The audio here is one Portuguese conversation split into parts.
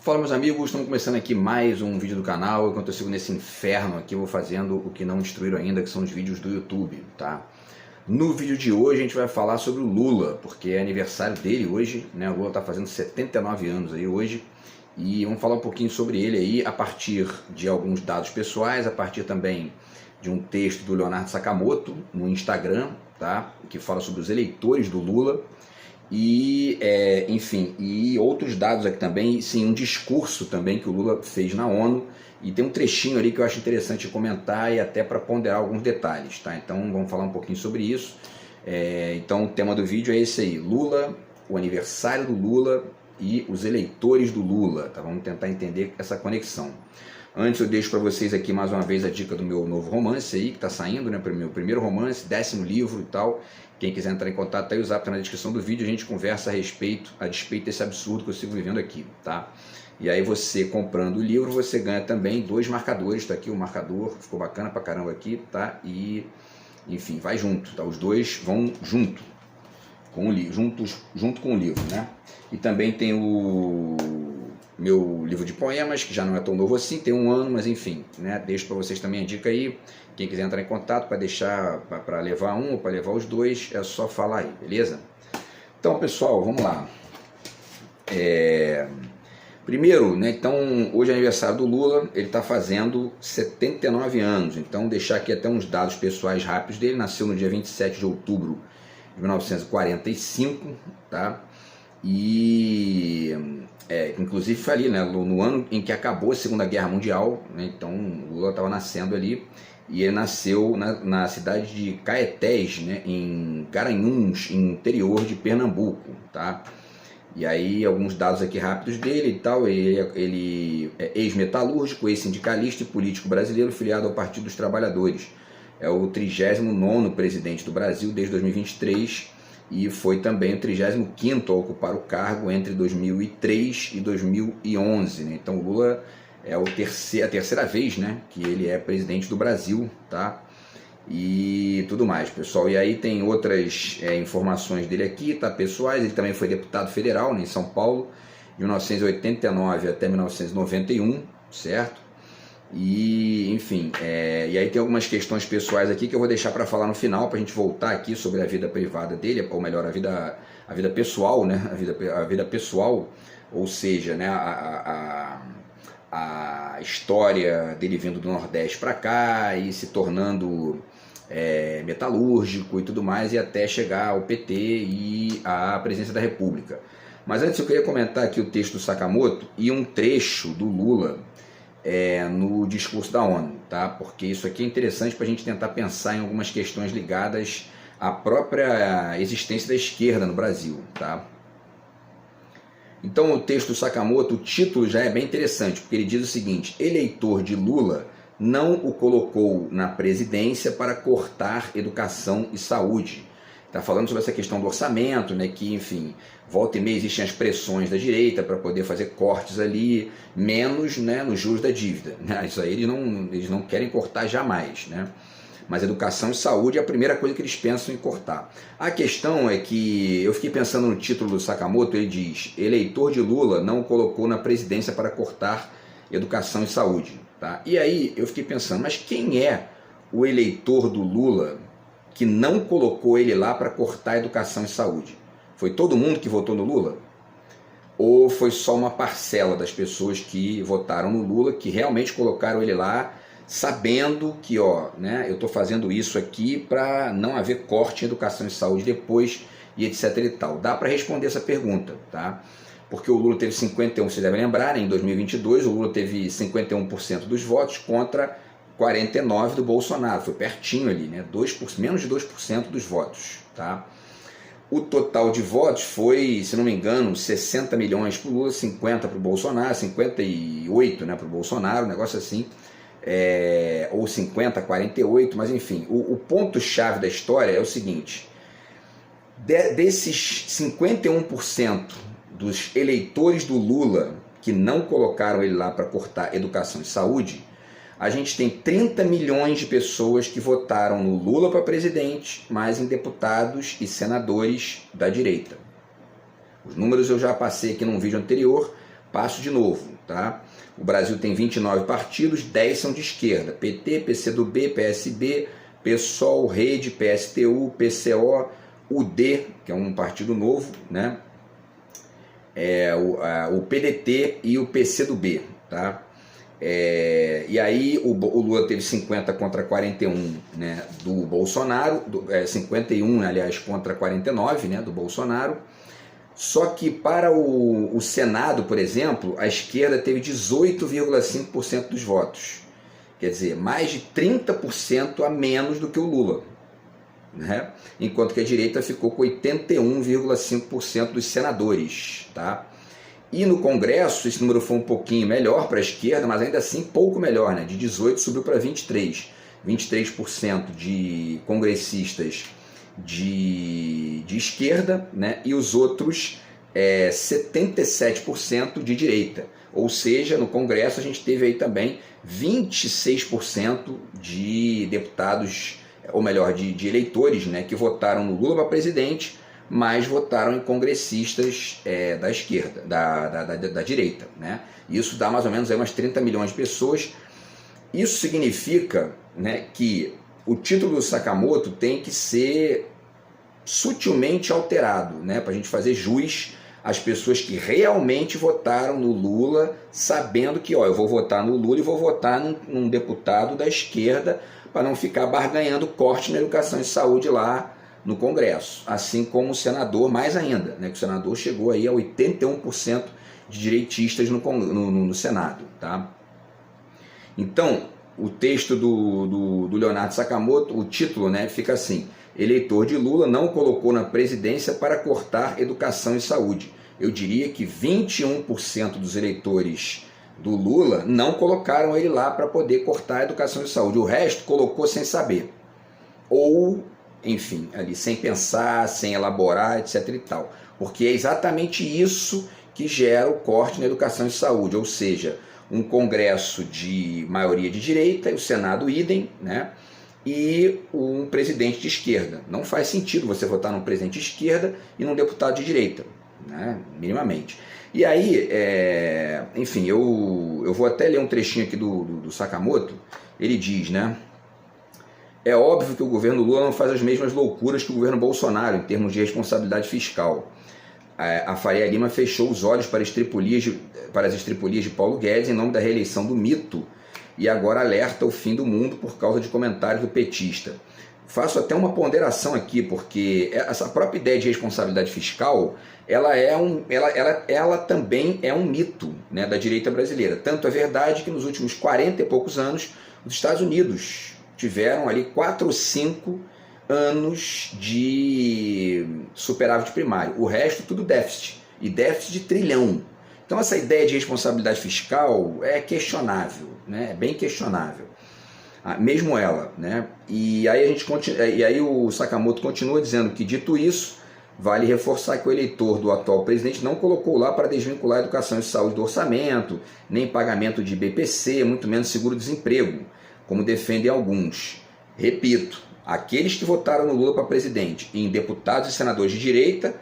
Fala, meus amigos, estamos começando aqui mais um vídeo do canal. Enquanto eu sigo nesse inferno aqui, eu vou fazendo o que não destruíram ainda, que são os vídeos do YouTube, tá? No vídeo de hoje a gente vai falar sobre o Lula, porque é aniversário dele hoje, né? O Lula está fazendo 79 anos aí hoje, e vamos falar um pouquinho sobre ele aí a partir de alguns dados pessoais, a partir também de um texto do Leonardo Sakamoto no Instagram, tá? Que fala sobre os eleitores do Lula. E, enfim, e outros dados aqui também, sim, um discurso também que o Lula fez na ONU, e tem um trechinho ali que eu acho interessante comentar e até para ponderar alguns detalhes, tá? Então vamos falar um pouquinho sobre isso. Então o tema do vídeo é esse aí, Lula, o aniversário do Lula e os eleitores do Lula, tá? Vamos tentar entender essa conexão. Antes eu deixo para vocês aqui mais uma vez a dica do meu novo romance aí, que está saindo, né? Meu primeiro romance, 10º livro e tal. Quem quiser entrar em contato, aí o zap tá na descrição do vídeo, a gente conversa a despeito desse absurdo que eu sigo vivendo aqui, tá? E aí você comprando o livro, você ganha também 2 marcadores, tá aqui o marcador, ficou bacana pra caramba aqui, tá? E, enfim, vai junto, tá? Os dois vão junto com o livro, junto com o livro, né? E também tem o meu livro de poemas, que já não é tão novo assim, tem 1 ano, mas enfim, né? Deixo para vocês também a dica aí. Quem quiser entrar em contato para deixar, para levar um ou para levar os 2, é só falar aí, beleza? Então, pessoal, vamos lá. Primeiro, né? Então, hoje é aniversário do Lula, ele está fazendo 79 anos. Então, deixar aqui até uns dados pessoais rápidos dele. Nasceu no dia 27 de outubro de 1945, tá? E inclusive foi ali, né, no ano em que acabou a Segunda Guerra Mundial, né? Então o Lula estava nascendo ali, e ele nasceu na cidade de Caetés, né, em Garanhuns, interior de Pernambuco, tá? E aí alguns dados aqui rápidos dele e tal. Ele é ex-metalúrgico, ex-sindicalista e político brasileiro filiado ao Partido dos Trabalhadores. É o 39º presidente do Brasil desde 2023 e foi também o 35º a ocupar o cargo entre 2003 e 2011. Né? Então o Lula é a terceira vez, né, que ele é presidente do Brasil, tá? E tudo mais, pessoal. E aí tem outras informações dele aqui, tá, pessoais. Ele também foi deputado federal, né, em São Paulo, de 1989 até 1991, certo? E, enfim, e aí tem algumas questões pessoais aqui que eu vou deixar para falar no final, para a gente voltar aqui sobre a vida privada dele, ou melhor, a vida pessoal, né? A vida pessoal, ou seja, né, a história dele vindo do Nordeste para cá e se tornando metalúrgico e tudo mais, e até chegar ao PT e à presidência da República. Mas antes eu queria comentar aqui o texto do Sakamoto e um trecho do Lula no discurso da ONU, tá? Porque isso aqui é interessante para a gente tentar pensar em algumas questões ligadas à própria existência da esquerda no Brasil, tá? Então o texto do Sakamoto, o título já é bem interessante, porque ele diz o seguinte: eleitor de Lula não o colocou na presidência para cortar educação e saúde. Está falando sobre essa questão do orçamento, né, que, enfim, volta e meia existem as pressões da direita para poder fazer cortes ali, menos, né, nos juros da dívida. Né? Isso aí eles não querem cortar jamais, né? Mas educação e saúde é a primeira coisa que eles pensam em cortar. A questão é que eu fiquei pensando no título do Sakamoto, ele diz: eleitor de Lula não o colocou na presidência para cortar educação e saúde. Tá? E aí eu fiquei pensando, mas quem é o eleitor do Lula que não colocou ele lá para cortar educação e saúde? Foi todo mundo que votou no Lula? Ou foi só uma parcela das pessoas que votaram no Lula, que realmente colocaram ele lá, sabendo que, né, eu estou fazendo isso aqui para não haver corte em educação e saúde depois, e etc e tal? Dá para responder essa pergunta, tá? Porque o Lula teve 51%, vocês devem lembrar, né? Em 2022 o Lula teve 51% dos votos contra 49% do Bolsonaro, foi pertinho ali, né? Menos de 2% dos votos, tá? O total de votos foi, se não me engano, 60 milhões para o Lula, 50 para o Bolsonaro, 58, né, para o Bolsonaro, um negócio assim, ou 50, 48, mas enfim, o ponto-chave da história é o seguinte: desses 51% dos eleitores do Lula que não colocaram ele lá para cortar educação e saúde, a gente tem 30 milhões de pessoas que votaram no Lula para presidente, mas em deputados e senadores da direita. Os números eu já passei aqui num vídeo anterior, Passo de novo, tá? O Brasil tem 29 partidos, 10 são de esquerda: PT, PCdoB, PSB, PSOL, Rede, PSTU, PCO, UD, que é um partido novo, né? O PDT e o PCdoB, tá? E aí o Lula teve 50 contra 41, né, do Bolsonaro, 51, aliás, contra 49, né, do Bolsonaro. Só que para o Senado, por exemplo, a esquerda teve 18,5% dos votos. Quer dizer, mais de 30% a menos do que o Lula, né? Enquanto que a direita ficou com 81,5% dos senadores, tá? E no Congresso esse número foi um pouquinho melhor para a esquerda, mas ainda assim pouco melhor, né? De 18 subiu para 23% de congressistas de esquerda, né? E os outros 77% de direita. Ou seja, no Congresso a gente teve aí também 26% de deputados, ou melhor, de eleitores, né, que votaram no Lula para presidente, mas votaram em congressistas da esquerda, da direita, né? Isso dá mais ou menos aí umas 30 milhões de pessoas. Isso significa, né, que o título do Sakamoto tem que ser sutilmente alterado, né, para a gente fazer jus às pessoas que realmente votaram no Lula, sabendo que, ó, eu vou votar no Lula e vou votar num deputado da esquerda, para não ficar barganhando corte na educação e saúde lá no Congresso. Assim como o senador, mais ainda, né, que o senador chegou aí a 81% de direitistas no Senado, tá? Então, o texto do Leonardo Sakamoto, o título, né, fica assim: eleitor de Lula não colocou na presidência para cortar educação e saúde. Eu diria que 21% dos eleitores do Lula não colocaram ele lá para poder cortar a educação e saúde. O resto colocou sem saber. Ou, enfim, ali sem pensar, sem elaborar, etc e tal. Porque é exatamente isso que gera o corte na educação e saúde. Ou seja, um Congresso de maioria de direita, e o Senado idem, né? E um presidente de esquerda. Não faz sentido você votar num presidente de esquerda e num deputado de direita, né? Minimamente. E aí, enfim, eu vou até ler um trechinho aqui do Sakamoto. Ele diz, né? É óbvio que o governo Lula não faz as mesmas loucuras que o governo Bolsonaro em termos de responsabilidade fiscal. A Faria Lima fechou os olhos para as estripulias de Paulo Guedes em nome da reeleição do mito e agora alerta o fim do mundo por causa de comentários do petista. Faço até uma ponderação aqui, porque essa própria ideia de responsabilidade fiscal, ela também é um mito, né, da direita brasileira. Tanto é verdade que nos últimos 40 e poucos anos, os Estados Unidos tiveram ali 4 ou 5 anos de superávit primário. O resto tudo déficit, e déficit de trilhão. Então essa ideia de responsabilidade fiscal é questionável, né? É bem questionável. Mesmo ela, né? E aí o Sakamoto continua dizendo que, dito isso, vale reforçar que o eleitor do atual presidente não colocou lá para desvincular a educação e saúde do orçamento, nem pagamento de BPC, muito menos seguro-desemprego, como defendem alguns. Repito, aqueles que votaram no Lula para presidente e em deputados e senadores de direita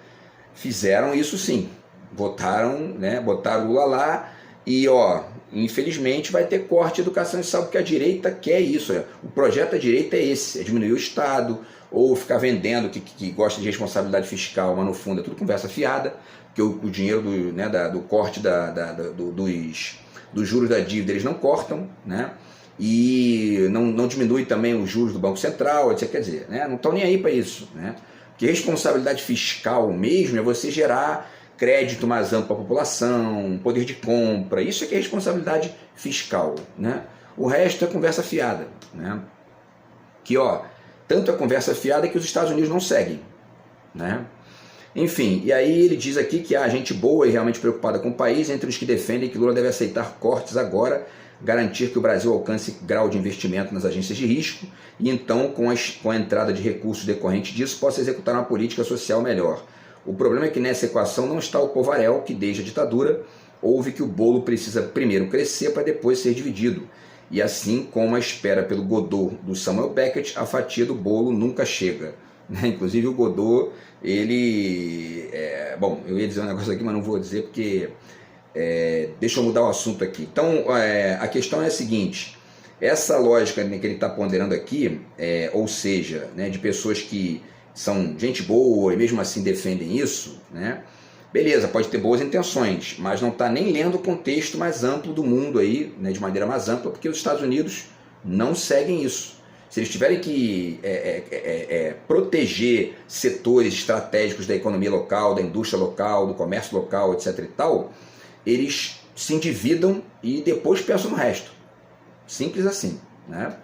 fizeram isso sim. Votaram, né? Botaram Lula lá e, ó, infelizmente vai ter corte de educação e saúde, porque a direita quer isso. O projeto da direita é esse, é diminuir o Estado, ou ficar vendendo que gosta de responsabilidade fiscal, mas no fundo é tudo conversa fiada, porque o dinheiro do corte dos juros da dívida eles não cortam, né? E não diminui também os juros do Banco Central, etc. Quer dizer, né? Não estão nem aí para isso, né? Porque responsabilidade fiscal mesmo é você gerar crédito mais amplo para a população, poder de compra, isso é que é responsabilidade fiscal, né? O resto é conversa fiada, né? Que, ó, tanto é conversa fiada que os Estados Unidos não seguem, né? Enfim, e aí ele diz aqui que há gente boa e realmente preocupada com o país, entre os que defendem que Lula deve aceitar cortes agora, garantir que o Brasil alcance grau de investimento nas agências de risco e então, com a entrada de recursos decorrentes disso, possa executar uma política social melhor. O problema é que nessa equação não está o povaréu que, desde a ditadura, houve que o bolo precisa primeiro crescer para depois ser dividido. E assim como a espera pelo Godot do Samuel Beckett, a fatia do bolo nunca chega. Inclusive o Godot, ele... bom, eu ia dizer um negócio aqui, mas não vou dizer porque Deixa eu mudar o assunto aqui. Então, a questão é a seguinte: essa lógica, né, que ele está ponderando aqui, ou seja, né, de pessoas que são gente boa e mesmo assim defendem isso, né? Beleza, pode ter boas intenções, mas não está nem lendo o contexto mais amplo do mundo aí, né, de maneira mais ampla, porque os Estados Unidos não seguem isso. Se eles tiverem que proteger setores estratégicos da economia local, da indústria local, do comércio local, etc. e tal, eles se endividam e depois pensam no resto. Simples assim, né?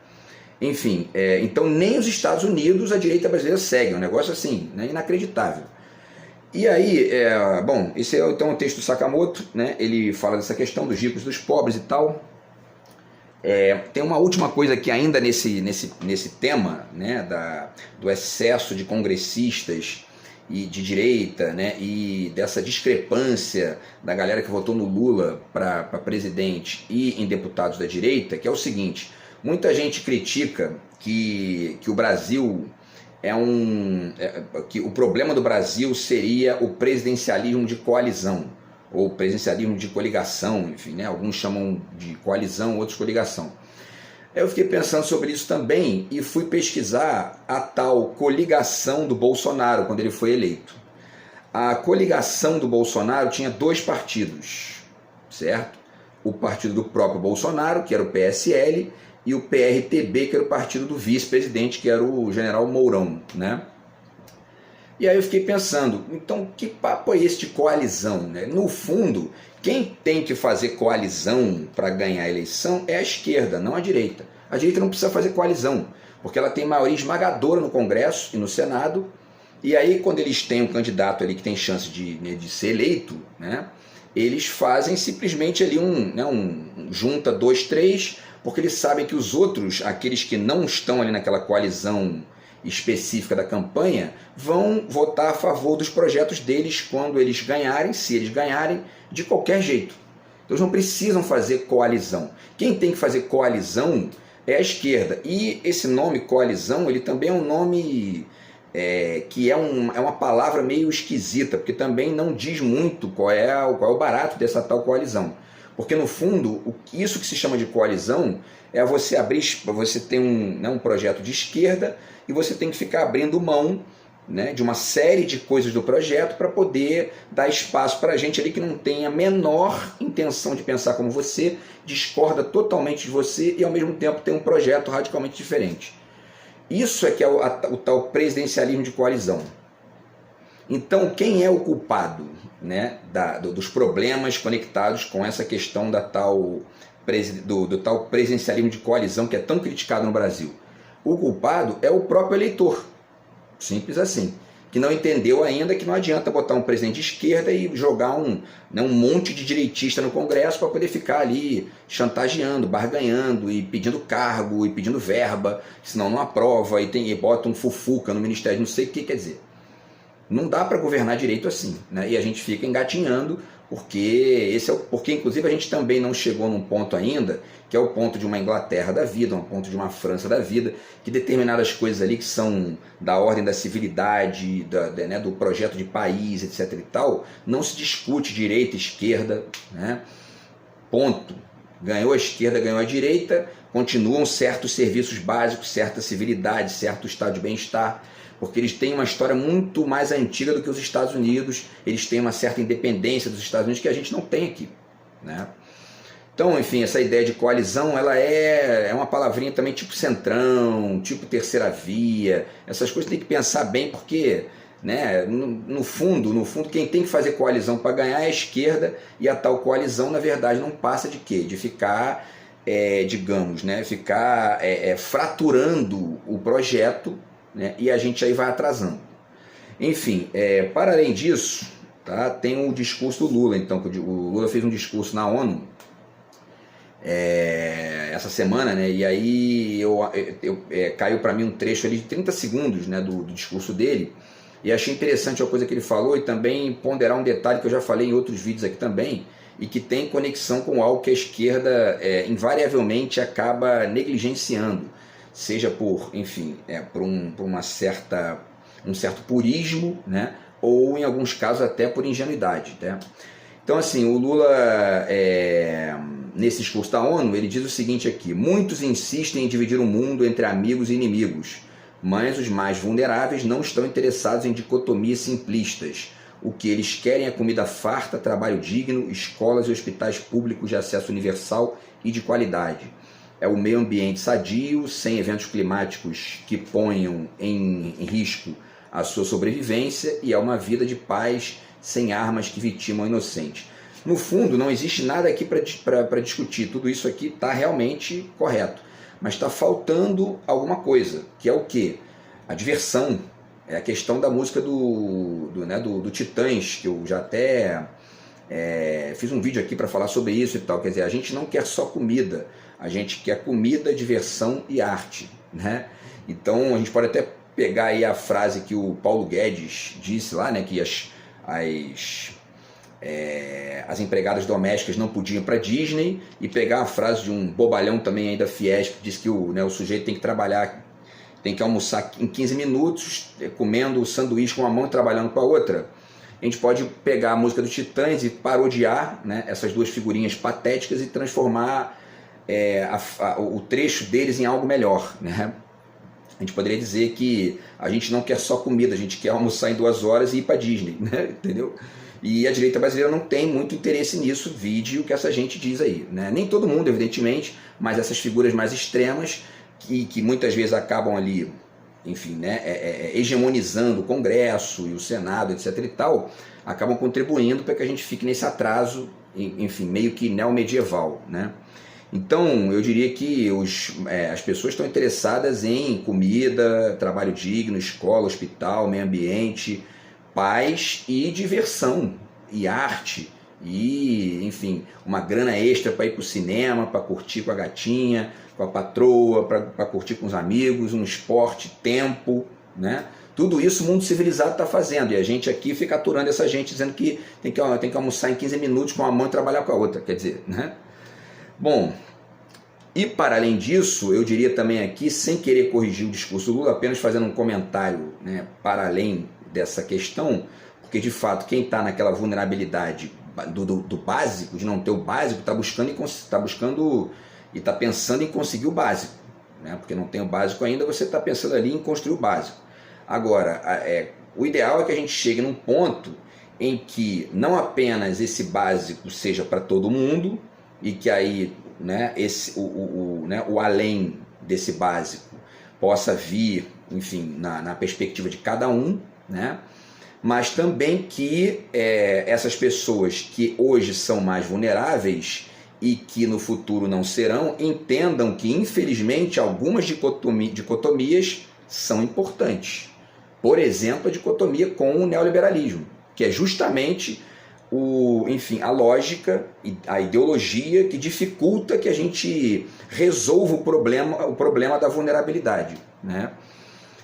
Enfim, então nem os Estados Unidos a direita brasileira segue, é um negócio assim, né, inacreditável. E aí, bom, esse é então o texto do Sakamoto, né? Ele fala dessa questão dos ricos e dos pobres e tal. Tem uma última coisa aqui ainda nesse tema, né, do excesso de congressistas e de direita, né, e dessa discrepância da galera que votou no Lula para presidente e em deputados da direita, que é o seguinte: muita gente critica que o Brasil que o problema do Brasil seria o presidencialismo de coalizão, ou presidencialismo de coligação, enfim, né? Alguns chamam de coalizão, outros coligação. Eu fiquei pensando sobre isso também e fui pesquisar a tal coligação do Bolsonaro quando ele foi eleito. A coligação do Bolsonaro tinha dois partidos, certo? O partido do próprio Bolsonaro, que era o PSL, e o PRTB, que era o partido do vice-presidente, que era o general Mourão, né? E aí eu fiquei pensando, então que papo é esse de coalizão, né? No fundo, quem tem que fazer coalizão para ganhar a eleição é a esquerda, não a direita. A direita não precisa fazer coalizão, porque ela tem maioria esmagadora no Congresso e no Senado, e aí quando eles têm um candidato ali que tem chance de ser eleito, né, eles fazem simplesmente ali um junta 2, 3, porque eles sabem que os outros, aqueles que não estão ali naquela coalizão específica da campanha, vão votar a favor dos projetos deles quando eles ganharem, se eles ganharem, de qualquer jeito. Então eles não precisam fazer coalizão. Quem tem que fazer coalizão é a esquerda. E esse nome coalizão, ele também é um nome que é uma palavra meio esquisita, porque também não diz muito qual é o barato dessa tal coalizão. Porque no fundo, isso que se chama de coalizão é você você tem um projeto de esquerda e você tem que ficar abrindo mão, né, de uma série de coisas do projeto para poder dar espaço para a gente ali que não tem a menor intenção de pensar como você, discorda totalmente de você e ao mesmo tempo tem um projeto radicalmente diferente. Isso é que é o tal presidencialismo de coalizão. Então, quem é o culpado, né, dos problemas conectados com essa questão do tal presidencialismo de coalizão que é tão criticado no Brasil? O culpado é o próprio eleitor, simples assim, que não entendeu ainda que não adianta botar um presidente de esquerda e jogar um monte de direitista no Congresso para poder ficar ali chantageando, barganhando e pedindo cargo e pedindo verba, senão não aprova e bota um fufuca no ministério, não sei o que quer dizer. Não dá para governar direito assim, né? E a gente fica engatinhando, porque inclusive a gente também não chegou num ponto ainda, que é o ponto de uma Inglaterra da vida, um ponto de uma França da vida, que determinadas coisas ali que são da ordem da civilidade, né, do projeto de país, etc. e tal, não se discute direita, esquerda, né? Ponto. Ganhou a esquerda, ganhou a direita, continuam certos serviços básicos, certa civilidade, certo estado de bem-estar, porque eles têm uma história muito mais antiga do que os Estados Unidos, eles têm uma certa independência dos Estados Unidos que a gente não tem aqui, né? Então, enfim, essa ideia de coalizão, ela é uma palavrinha também tipo centrão, tipo terceira via, essas coisas tem que pensar bem, porque, né, no fundo, quem tem que fazer coalizão para ganhar é a esquerda, e a tal coalizão, na verdade, não passa de quê? De ficar, digamos, né, fraturando o projeto, né, e a gente aí vai atrasando. Enfim, para além disso, tá, tem o discurso do Lula. Então, o Lula fez um discurso na ONU essa semana, né, e aí caiu para mim um trecho ali de 30 segundos, né, do discurso dele, e achei interessante a coisa que ele falou e também ponderar um detalhe que eu já falei em outros vídeos aqui também, e que tem conexão com algo que a esquerda invariavelmente acaba negligenciando, seja por, enfim, por um certo purismo, né, ou em alguns casos até por ingenuidade, né? Então, assim, o Lula, nesse discurso da ONU, ele diz o seguinte aqui: muitos insistem em dividir o mundo entre amigos e inimigos, mas os mais vulneráveis não estão interessados em dicotomias simplistas. O que eles querem é comida farta, trabalho digno, escolas e hospitais públicos de acesso universal e de qualidade. É o meio ambiente sadio, sem eventos climáticos que ponham em risco a sua sobrevivência, e é uma vida de paz, sem armas que vitimam inocentes. No fundo, não existe nada aqui para discutir, tudo isso aqui está realmente correto, mas está faltando alguma coisa, que é o quê? A diversão. É a questão da música do Titãs, que eu já até fiz um vídeo aqui para falar sobre isso e tal. Quer dizer, a gente não quer só comida, a gente quer comida, diversão e arte, né? Então a gente pode até pegar aí a frase que o Paulo Guedes disse lá, né, que as empregadas domésticas não podiam ir para Disney, e pegar a frase de um bobalhão também aí da Fiesp, que diz que o sujeito tem que trabalhar, tem que almoçar em 15 minutos, comendo o sanduíche com uma mão e trabalhando com a outra. A gente pode pegar a música dos Titãs e parodiar, né, essas duas figurinhas patéticas e transformar o trecho deles em algo melhor, né? A gente poderia dizer que a gente não quer só comida, a gente quer almoçar em 2 horas e ir para Disney, né? Entendeu? E a direita brasileira não tem muito interesse nisso, vide o que essa gente diz aí, né? Nem todo mundo, evidentemente, mas essas figuras mais extremas, que muitas vezes acabam ali, enfim, né, hegemonizando o Congresso e o Senado, etc. e tal, acabam contribuindo para que a gente fique nesse atraso, enfim, meio que neomedieval, né? Então, eu diria que as pessoas estão interessadas em comida, trabalho digno, escola, hospital, meio ambiente, paz e diversão, e arte, e, enfim, uma grana extra para ir para o cinema, para curtir com a gatinha, com a patroa, para curtir com os amigos, um esporte, tempo, né? Tudo isso o mundo civilizado está fazendo, e a gente aqui fica aturando essa gente, dizendo que tem que almoçar em 15 minutos com uma mão e trabalhar com a outra, quer dizer, né? Bom, e para além disso, eu diria também aqui, sem querer corrigir o discurso do Lula, apenas fazendo um comentário, né, para além dessa questão, porque de fato quem está naquela vulnerabilidade do básico, de não ter o básico, está buscando e está pensando em conseguir o básico, né? Porque não tem o básico ainda, você está pensando ali em construir o básico. Agora, o ideal é que a gente chegue num ponto em que não apenas esse básico seja para todo mundo, e que aí, né, o além desse básico possa vir, enfim, na perspectiva de cada um, né? Mas também que essas pessoas que hoje são mais vulneráveis e que no futuro não serão, entendam que, infelizmente, algumas dicotomias são importantes. Por exemplo, a dicotomia com o neoliberalismo, que é justamente a lógica e a ideologia que dificulta que a gente resolva o problema da vulnerabilidade, né?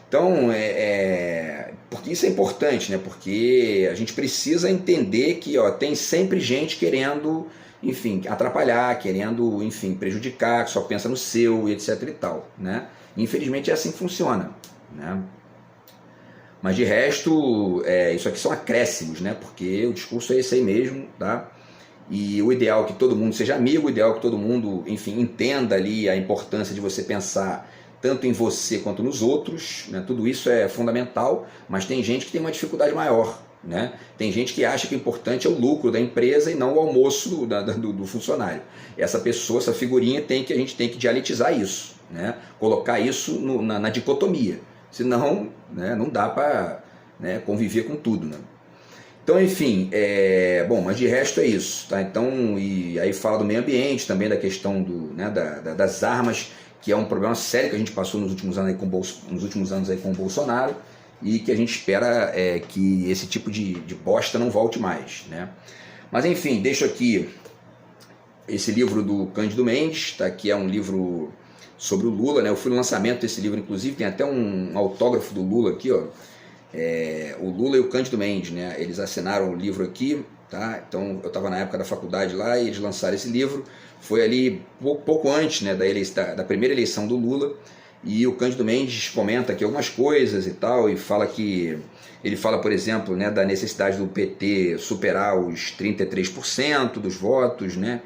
Então, porque isso é importante, né? Porque a gente precisa entender que tem sempre gente querendo, enfim, atrapalhar, querendo, enfim, prejudicar, que só pensa no seu e etc e tal, né? Infelizmente é assim que funciona, né? Mas de resto, isso aqui são acréscimos, né? Porque o discurso é esse aí mesmo, tá? E o ideal é que todo mundo seja amigo, o ideal é que todo mundo, enfim, entenda ali a importância de você pensar tanto em você quanto nos outros, né? Tudo isso é fundamental, mas tem gente que tem uma dificuldade maior, né? Tem gente que acha que o importante é o lucro da empresa e não o almoço do funcionário. Essa pessoa, essa figurinha, a gente tem que dialetizar isso, né? Colocar isso na dicotomia. Senão, né, não dá para, né, conviver com tudo, né? Então, enfim, bom, mas de resto é isso, tá? Então, e aí fala do meio ambiente, também da questão das armas, que é um problema sério que a gente passou nos últimos anos aí com o Bolsonaro, e que a gente espera que esse tipo de bosta não volte mais, né? Mas enfim, deixo aqui esse livro do Cândido Mendes, tá? Que é um livro sobre o Lula, né? Eu fui no lançamento desse livro, inclusive, tem até um autógrafo do Lula aqui, ó. O Lula e o Cândido Mendes, né? Eles assinaram o livro aqui, tá? Então eu estava na época da faculdade lá e eles lançaram esse livro. Foi ali pouco antes, né, da primeira eleição do Lula, E o Cândido Mendes comenta aqui algumas coisas e tal, e fala que ele fala, por exemplo, né, da necessidade do PT superar os 33% dos votos, né?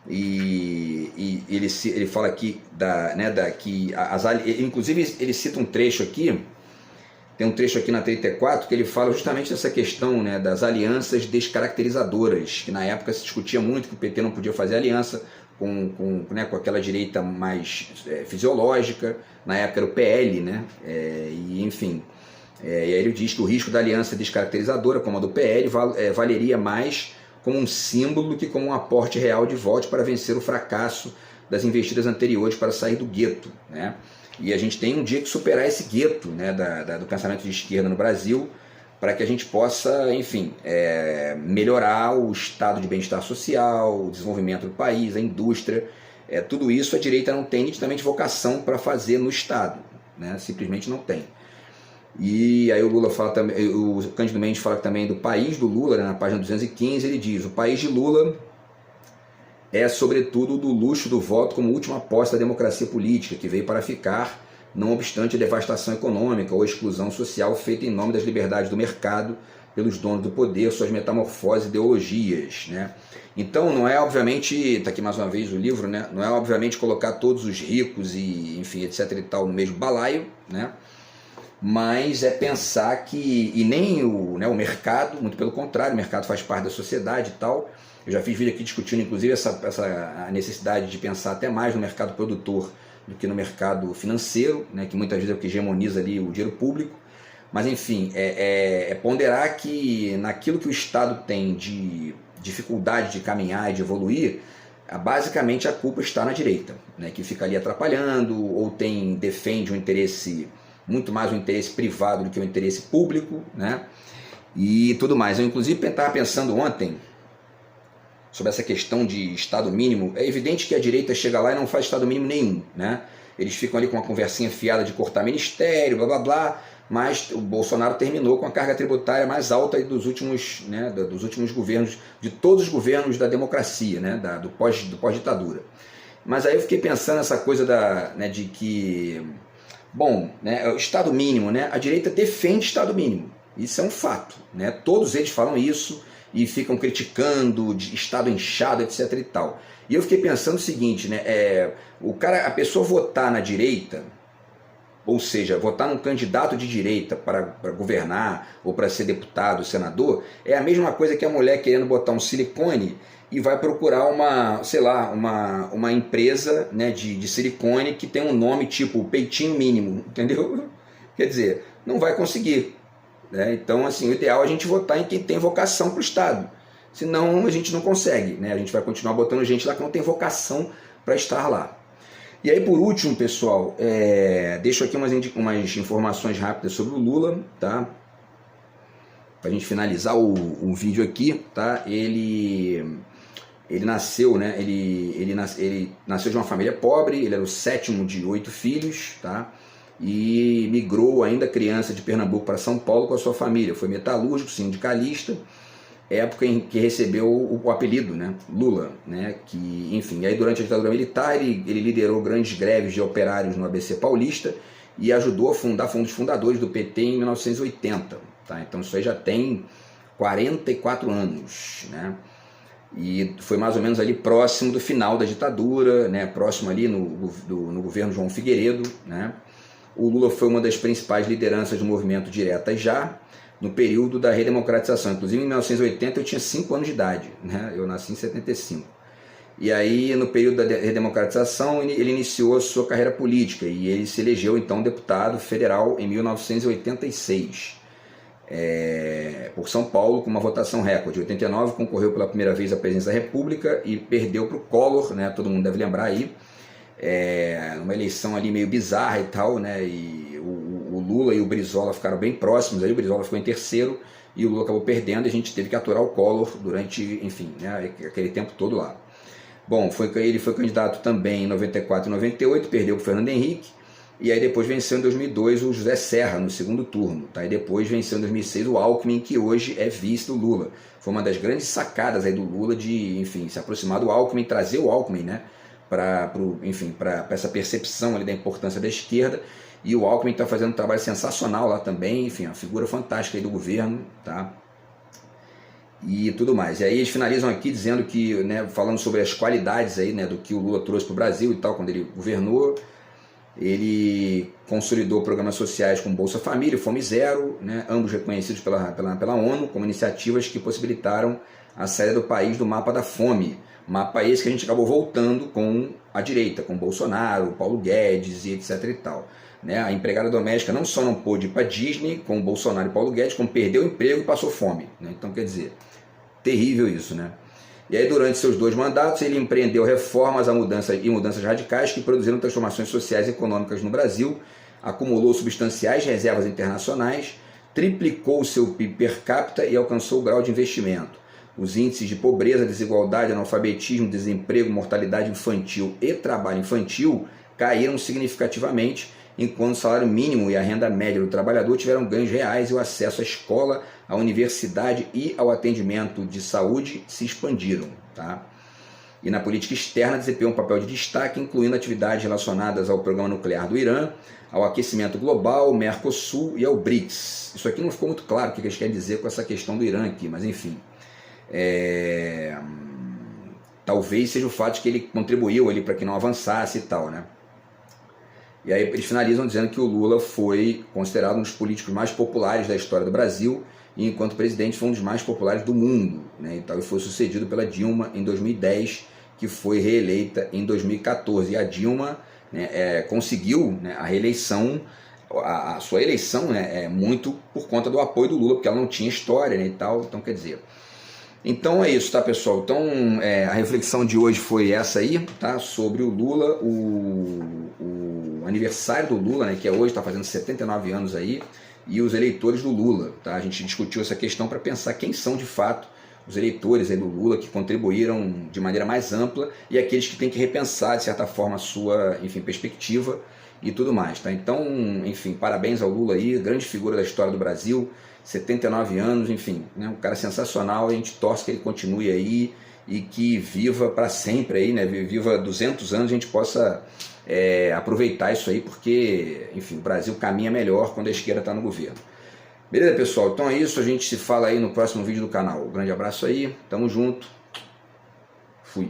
E ele fala aqui inclusive ele cita um trecho aqui, tem um trecho aqui na 34 que ele fala justamente dessa questão, né, das alianças descaracterizadoras, que na época se discutia muito que o PT não podia fazer aliança com aquela direita mais fisiológica, na época era o PL, né, e enfim, e aí ele diz que o risco da aliança descaracterizadora, como a do PL, valeria mais como um símbolo do que como um aporte real de votos para vencer o fracasso das investidas anteriores para sair do gueto, né? E a gente tem um dia que superar esse gueto, né, do pensamento de esquerda no Brasil, para que a gente possa, enfim, melhorar o estado de bem-estar social, o desenvolvimento do país, a indústria, tudo isso a direita não tem nitidamente vocação para fazer no Estado, né? Simplesmente não tem. E aí o Lula fala também, o Cândido Mendes fala também do país do Lula, né, na página 215, ele diz: o país de Lula é sobretudo do luxo do voto como última aposta da democracia política, que veio para ficar, não obstante a devastação econômica ou a exclusão social feita em nome das liberdades do mercado pelos donos do poder, suas metamorfoses e ideologias, né? Então não é obviamente, está aqui mais uma vez o livro, né, não é obviamente colocar todos os ricos e enfim, etc e tal no mesmo balaio, né? Mas é pensar que, e nem o mercado, muito pelo contrário, o mercado faz parte da sociedade e tal. Eu já fiz vídeo aqui discutindo, inclusive, a necessidade de pensar até mais no mercado produtor do que no mercado financeiro, né, que muitas vezes é o que hegemoniza ali o dinheiro público. Mas, enfim, ponderar que naquilo que o Estado tem de dificuldade de caminhar e de evoluir, basicamente a culpa está na direita, né, que fica ali atrapalhando ou defende um interesse, muito mais um interesse privado do que um interesse público, né, e tudo mais. Eu, inclusive, estava pensando ontem sobre essa questão de Estado mínimo. É evidente que a direita chega lá e não faz Estado mínimo nenhum, né? Eles ficam ali com uma conversinha fiada de cortar ministério, blá blá blá, mas o Bolsonaro terminou com a carga tributária mais alta dos últimos, né, dos últimos governos, de todos os governos da democracia, né, do pós-ditadura. Mas aí eu fiquei pensando nessa coisa de que, bom, né, o Estado mínimo, né, a direita defende Estado mínimo, isso é um fato, né, todos eles falam isso e ficam criticando de Estado inchado, etc e tal. E eu fiquei pensando o seguinte, né, a pessoa votar na direita, ou seja, votar num candidato de direita para governar ou para ser deputado, senador, é a mesma coisa que a mulher querendo botar um silicone e vai procurar uma empresa, né, de silicone que tem um nome tipo peitinho mínimo, entendeu? Quer dizer, não vai conseguir. Né? Então, assim, o ideal é a gente votar em quem tem vocação para o Estado. Senão a gente não consegue, né? A gente vai continuar botando gente lá que não tem vocação para estar lá. E aí, por último, pessoal, deixo aqui umas informações rápidas sobre o Lula, tá? Para a gente finalizar o vídeo aqui, tá? Ele nasceu, né? Ele nasceu de uma família pobre, ele era o 7º de 8 filhos, tá? E migrou ainda criança de Pernambuco para São Paulo com a sua família. Foi metalúrgico, sindicalista, época em que recebeu o apelido, né, Lula, né, que, enfim, aí durante a ditadura militar ele liderou grandes greves de operários no ABC Paulista e ajudou a fundar, foi um dos fundadores do PT em 1980, tá? Então isso aí já tem 44 anos, né? E foi mais ou menos ali próximo do final da ditadura, né, próximo ali no governo João Figueiredo, né? O Lula foi uma das principais lideranças do movimento Diretas Já, no período da redemocratização. Inclusive em 1980 eu tinha 5 anos de idade, né? Eu nasci em 75. E aí no período da redemocratização ele iniciou a sua carreira política e ele se elegeu então deputado federal em 1986, por São Paulo com uma votação recorde. Em 89 concorreu pela primeira vez à presidência da República e perdeu para o Collor, né? Todo mundo deve lembrar aí, uma eleição ali meio bizarra e tal, né? E o Lula e o Brizola ficaram bem próximos, aí o Brizola ficou em terceiro e o Lula acabou perdendo e a gente teve que aturar o Collor durante, enfim, né, aquele tempo todo lá. Bom, ele foi candidato também em 94 e 98, perdeu para o Fernando Henrique, e aí depois venceu em 2002 o José Serra no segundo turno, tá? E depois venceu em 2006 o Alckmin, que hoje é vice do Lula. Foi uma das grandes sacadas aí do Lula de, enfim, se aproximar do Alckmin, trazer o Alckmin, né, para essa percepção ali da importância da esquerda. E o Alckmin está fazendo um trabalho sensacional lá também, enfim, uma figura fantástica aí do governo, tá? E tudo mais. E aí eles finalizam aqui dizendo que, né, falando sobre as qualidades aí, né, do que o Lula trouxe para o Brasil e tal, quando ele governou. Ele consolidou programas sociais como Bolsa Família e Fome Zero, né, ambos reconhecidos pela ONU como iniciativas que possibilitaram a saída do país do mapa da fome. Mapa esse que a gente acabou voltando com a direita, com Bolsonaro, Paulo Guedes e etc e tal. Né, a empregada doméstica não só não pôde ir para Disney com Bolsonaro e Paulo Guedes, como perdeu o emprego e passou fome. Né? Então, quer dizer, terrível isso, né? E aí, durante seus 2 mandatos, ele empreendeu reformas e mudanças radicais que produziram transformações sociais e econômicas no Brasil, acumulou substanciais reservas internacionais, triplicou o seu PIB per capita e alcançou o grau de investimento. Os índices de pobreza, desigualdade, analfabetismo, desemprego, mortalidade infantil e trabalho infantil caíram significativamente, enquanto o salário mínimo e a renda média do trabalhador tiveram ganhos reais e o acesso à escola, à universidade e ao atendimento de saúde se expandiram. Tá? E na política externa desempenhou um papel de destaque, incluindo atividades relacionadas ao programa nuclear do Irã, ao aquecimento global, ao Mercosul e ao BRICS. Isso aqui não ficou muito claro o que eles querem dizer com essa questão do Irã aqui, mas enfim. Talvez seja o fato de que ele contribuiu ali para que não avançasse e tal, né? E aí eles finalizam dizendo que o Lula foi considerado um dos políticos mais populares da história do Brasil e, enquanto presidente, foi um dos mais populares do mundo. Né? Então, ele foi sucedido pela Dilma em 2010, que foi reeleita em 2014. E a Dilma, né, conseguiu, né, a reeleição, a sua eleição, né, muito por conta do apoio do Lula, porque ela não tinha história, né, e tal. Então, quer dizer... Então é isso, tá, pessoal? Então a reflexão de hoje foi essa aí, tá? Sobre o Lula, o aniversário do Lula, né? Que é hoje, está fazendo 79 anos aí, e os eleitores do Lula, tá? A gente discutiu essa questão para pensar quem são de fato os eleitores aí do Lula que contribuíram de maneira mais ampla e aqueles que têm que repensar, de certa forma, a sua, enfim, perspectiva e tudo mais, tá? Então, enfim, parabéns ao Lula aí, grande figura da história do Brasil, 79 anos, enfim, né, um cara sensacional, a gente torce que ele continue aí e que viva para sempre aí, né, viva 200 anos, a gente possa aproveitar isso aí, porque, enfim, o Brasil caminha melhor quando a esquerda está no governo. Beleza, pessoal? Então é isso, a gente se fala aí no próximo vídeo do canal. Um grande abraço aí, tamo junto, fui.